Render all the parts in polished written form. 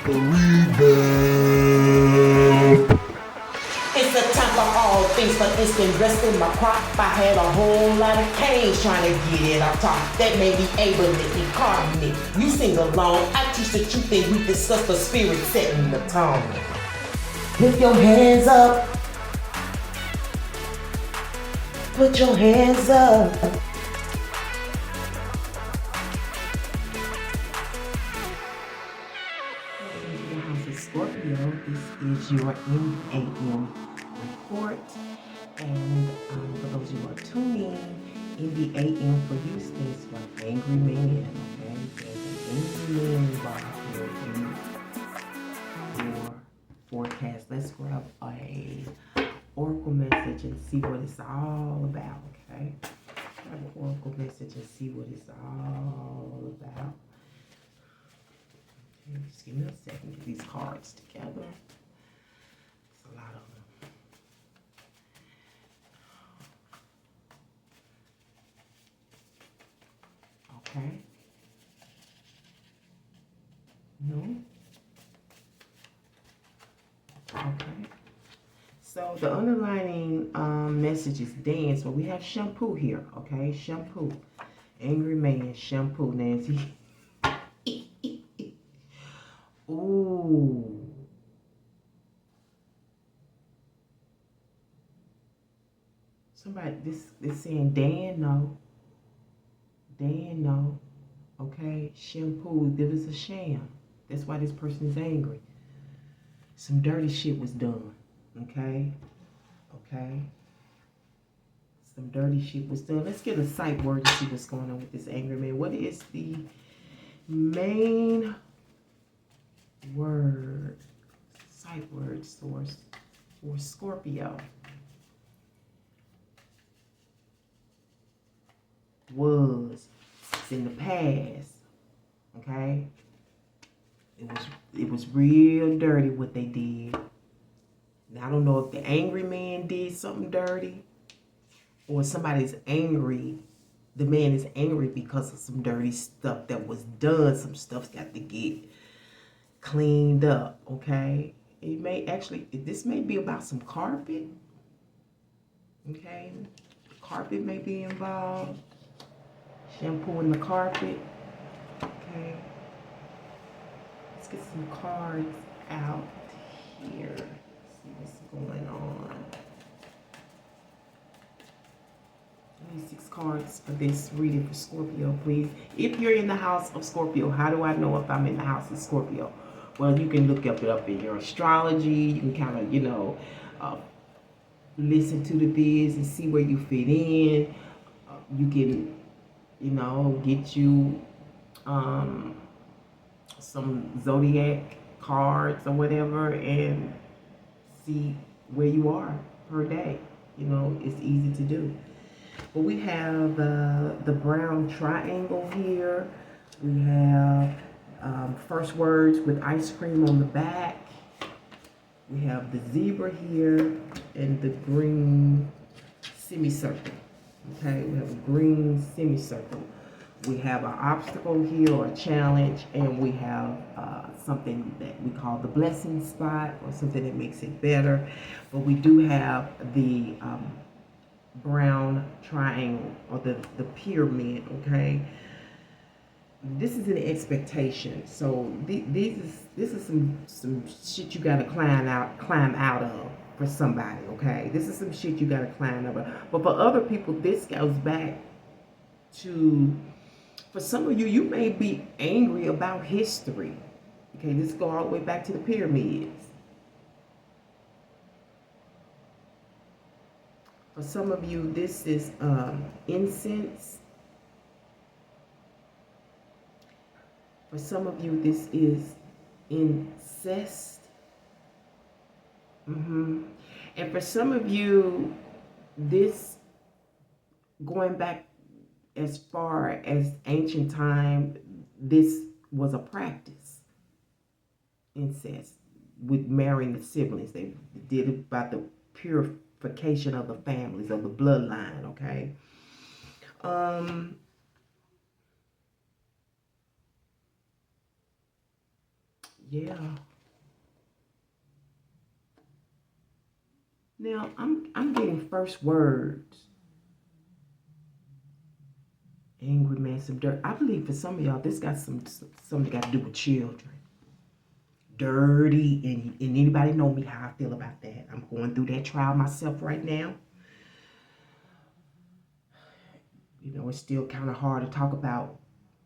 Rebound. It's the time for all things, but instant rest in my crop. I had a whole lot of canes trying to get it up top. That made me able to be carbonate. You sing along, I teach the truth and we discuss the spirit setting the tone. Lift your hands up. Put your hands up. Scorpio, this is your AM report, and for those who are tuning in, the AM for you stands for angry man. Okay, there's an angry man involved here in your forecast. Let's grab a oracle message and see what it's all about. Okay, grab an oracle message and see what it's all about. Just give me a second to get these cards together. It's a lot of them. Okay. No. Okay. So the underlining message is dance, but we have shampoo here. Okay, shampoo. Angry man, shampoo, Nancy. Ooh. Somebody, this saying Dan no. Dan no. Okay, shampoo, there was a sham. That's why this person is angry. Some dirty shit was done. Okay? Okay? Some dirty shit was done. Let's get a sight word to see what's going on with this angry man. What is the main word, sight word source for Scorpio? Was. It's in the past. Okay? It was real dirty what they did. Now, I don't know if the angry man did something dirty or somebody's angry. The man is angry because of some dirty stuff that was done. Some stuff's got to get cleaned up, okay? It may actually, this may be about some carpet, okay? Carpet may be involved. Shampooing the carpet, okay? Let's get some cards out here. See what's going on. I need 6 cards for this reading for Scorpio, please. If you're in the house of Scorpio, how do I know if I'm in the house of Scorpio? Well, you can look it up in your astrology. You can kind of, listen to the vids and see where you fit in. You can, get you some zodiac cards or whatever and see where you are per day. It's easy to do. But we have the brown triangle here. We have first words with ice cream on the back. We have the zebra here and the green semicircle. Okay, we have a green semicircle. We have an obstacle here or a challenge, and we have something that we call the blessing spot or something that makes it better. But we do have the brown triangle or the pyramid, okay? This is an expectation. So this is some shit you gotta climb out of for somebody, okay? This is some shit you gotta climb over. But for other people, this goes back to, for some of you, you may be angry about history. Okay, let's go all the way back to the pyramids. For some of you, this is incense. For some of you, this is incest. And for some of you, this, going back as far as ancient time, this was a practice. Incest, with marrying the siblings. They did it by the purification of the families, of the bloodline, okay? Yeah. Now I'm getting first words. Angry man, some dirt. I believe for some of y'all, this got something got to do with children. Dirty, and anybody know me how I feel about that. I'm going through that trial myself right now. You know, it's still kind of hard to talk about,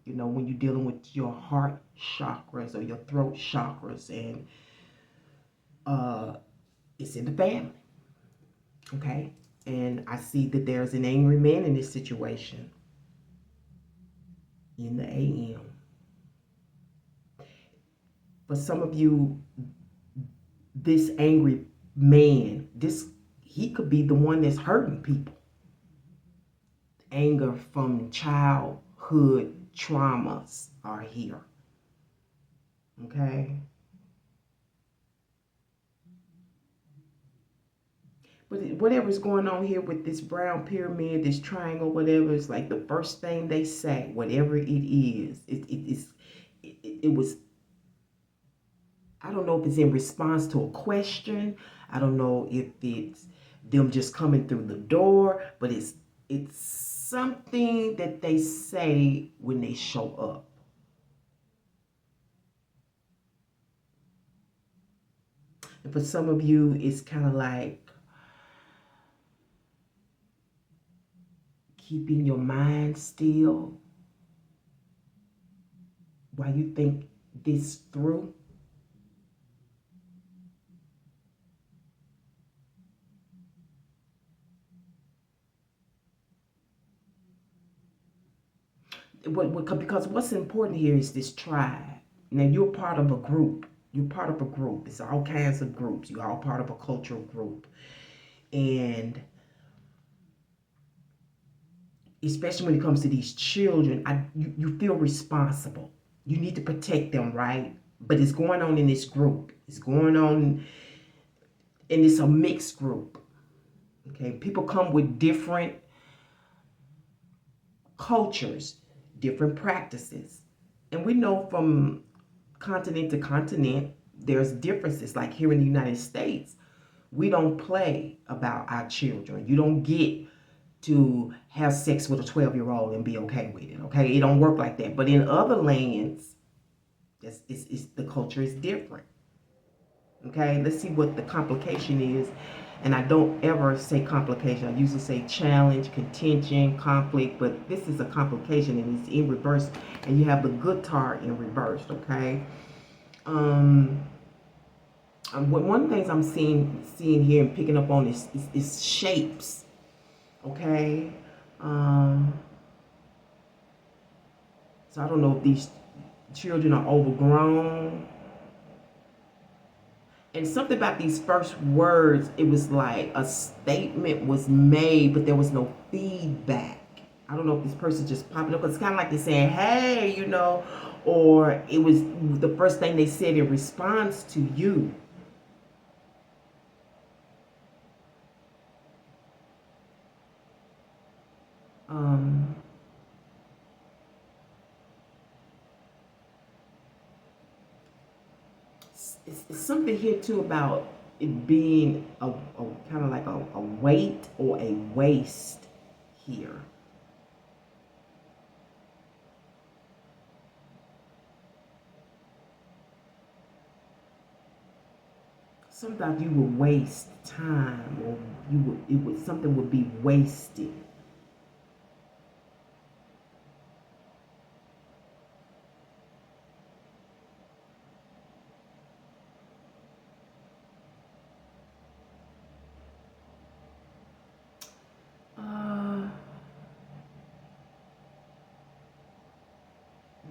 you know, when you're dealing with your heart chakras or your throat chakras, and it's in the family. Okay? And I see that there's an angry man in this situation in the AM. For some of you, this angry man, he could be the one that's hurting people. Anger from childhood traumas are here. Okay? But whatever's going on here with this brown pyramid, this triangle, whatever, it's like the first thing they say, whatever it is, it was, I don't know if it's in response to a question. I don't know if it's them just coming through the door, but it's something that they say when they show up. And for some of you, it's kind of like keeping your mind still while you think this through. Because what's important here is this tribe. Now, you're part of a group. You're part of a group. It's all kinds of groups. You're all part of a cultural group. And especially when it comes to these children, you feel responsible. You need to protect them, right? But it's going on in this group. It's going on, and it's a mixed group. Okay, people come with different cultures, different practices. And we know from continent to continent, there's differences. Like here in the United States, we don't play about our children. You don't get to have sex with a 12-year-old and be okay with it, okay? It don't work like that. But in other lands, the culture is different, okay? Let's see what the complication is. And I don't ever say complication. I usually say challenge, contention, conflict, but this is a complication and it's in reverse, and you have the guitar in reverse, okay? One of the things I'm seeing here and picking up on is shapes, okay? So I don't know if these children are overgrown. And something about these first words, it was like a statement was made, but there was no feedback. I don't know if this person just popping up, but it's kind of like they're saying, hey, you know, or it was the first thing they said in response to you. It's something here too about it being a kind of like a weight or a waste here. Sometimes you would waste time, or something would be wasted.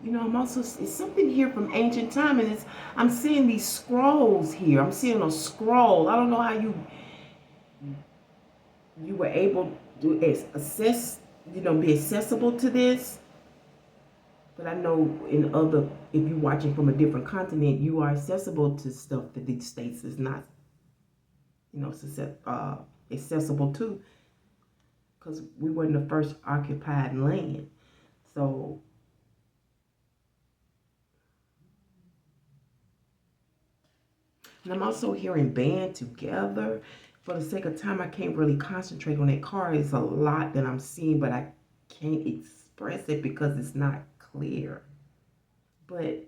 You know, I'm also, it's something here from ancient time, and I'm seeing these scrolls here. I'm seeing a scroll. I don't know how you were able to assess, you know, be accessible to this. But I know if you're watching from a different continent, you are accessible to stuff that these states is not, you know, accessible to, because we weren't the first occupied land. So And I'm also hearing band together. For the sake of time, I can't really concentrate on that card. It's a lot that I'm seeing, but I can't express it because it's not clear. But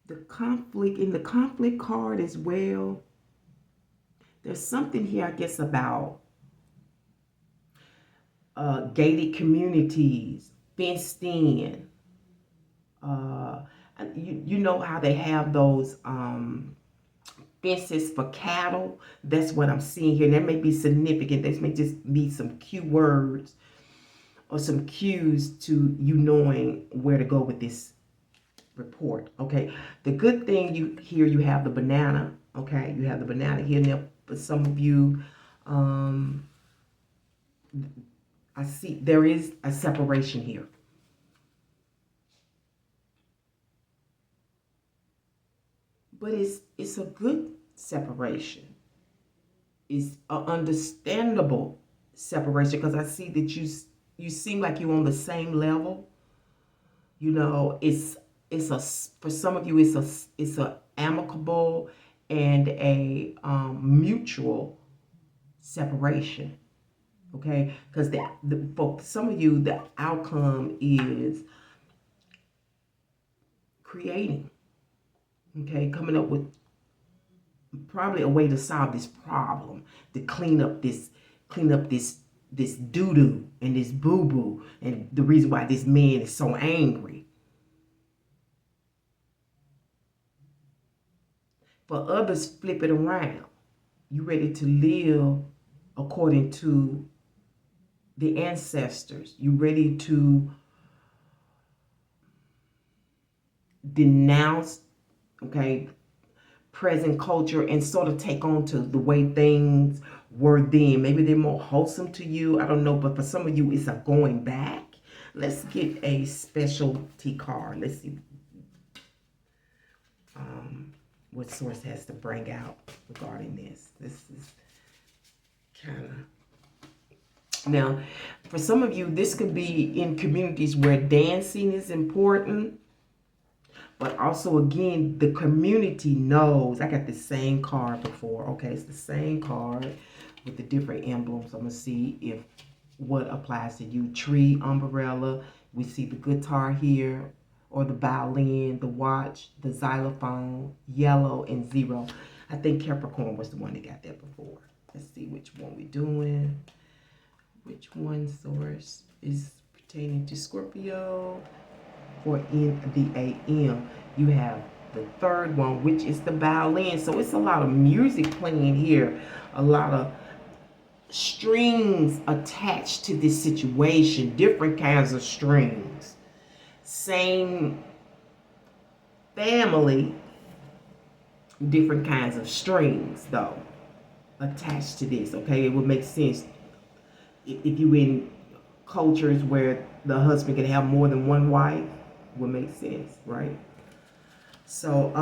the conflict, in the conflict card as well, there's something here, I guess, about gated communities, fenced in. You know how they have those fences for cattle? That's what I'm seeing here. And that may be significant. This may just be some cue words or some cues to you knowing where to go with this report. Okay, the good thing you have the banana. Okay, you have the banana here. Now, for some of you, I see there is a separation here. But it's a good separation. It's an understandable separation because I see that you seem like you're on the same level. You know, it's a, for some of you it's a amicable and a mutual separation. Okay, because for some of you the outcome is creating. Okay, coming up with probably a way to solve this problem, to clean up this doo-doo and this boo-boo, and the reason why this man is so angry. For others, flip it around. You ready to live according to the ancestors. You ready to denounce, okay, present culture and sort of take on to the way things were then. Maybe they're more wholesome to you. I don't know. But for some of you, it's a going back. Let's get a specialty card. Let's see what source has to bring out regarding this. This is kind of... Now, for some of you, this could be in communities where dancing is important. But also, again, the community knows. I got the same card before. Okay, it's the same card with the different emblems. I'm going to see if what applies to you. Tree, umbrella. We see the guitar here, or the violin, the watch, the xylophone, yellow, and 0. I think Capricorn was the one that got that before. Let's see which one we're doing. Which one source is pertaining to Scorpio? Or in the AM, you have the third one, which is the violin. So it's a lot of music playing here, a lot of strings attached to this situation, different kinds of strings. Same family, different kinds of strings though attached to this. Okay, it would make sense if you in cultures where the husband can have more than one wife. Would make sense, right? So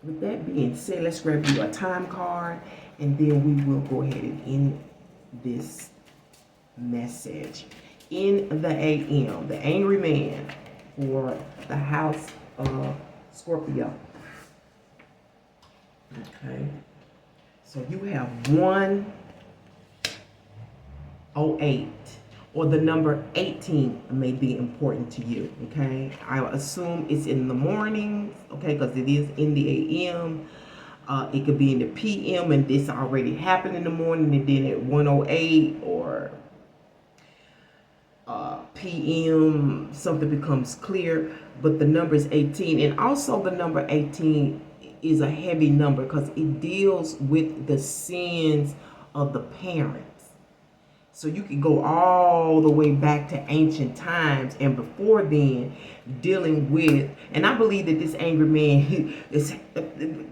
with that being said, let's grab you a time card and then we will go ahead and end this message. In the AM, the angry man for the house of Scorpio. Okay, so you have 108. Or the number 18 may be important to you, okay? I assume it's in the mornings, okay, because it is in the AM. It could be in the PM, and this already happened in the morning, and then at 108 or PM, something becomes clear, but the number is 18. And also the number 18 is a heavy number because it deals with the sins of the parents. So you can go all the way back to ancient times and before then dealing with, and I believe that this angry man is,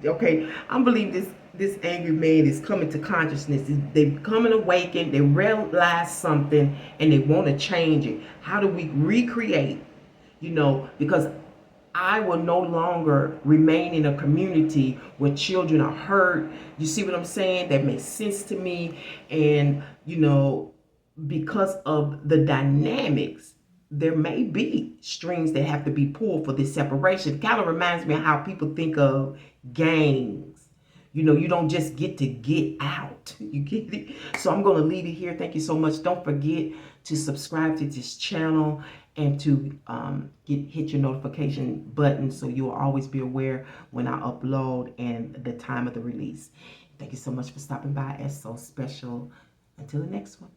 okay, I believe this angry man is coming to consciousness. They're becoming awakened, they realize something and they want to change it. How do we recreate, you know, because I will no longer remain in a community where children are hurt. You see what I'm saying? That makes sense to me. And, you know, because of the dynamics there may be strings that have to be pulled for this separation. It kind of reminds me of how people think of gangs. You know, you don't just get to get out. You get it? So I'm going to leave it here. Thank you so much. Don't forget to subscribe to this channel and to hit your notification button so you'll always be aware when I upload and the time of the release. Thank you so much for stopping by at Sow Special. Until the next one.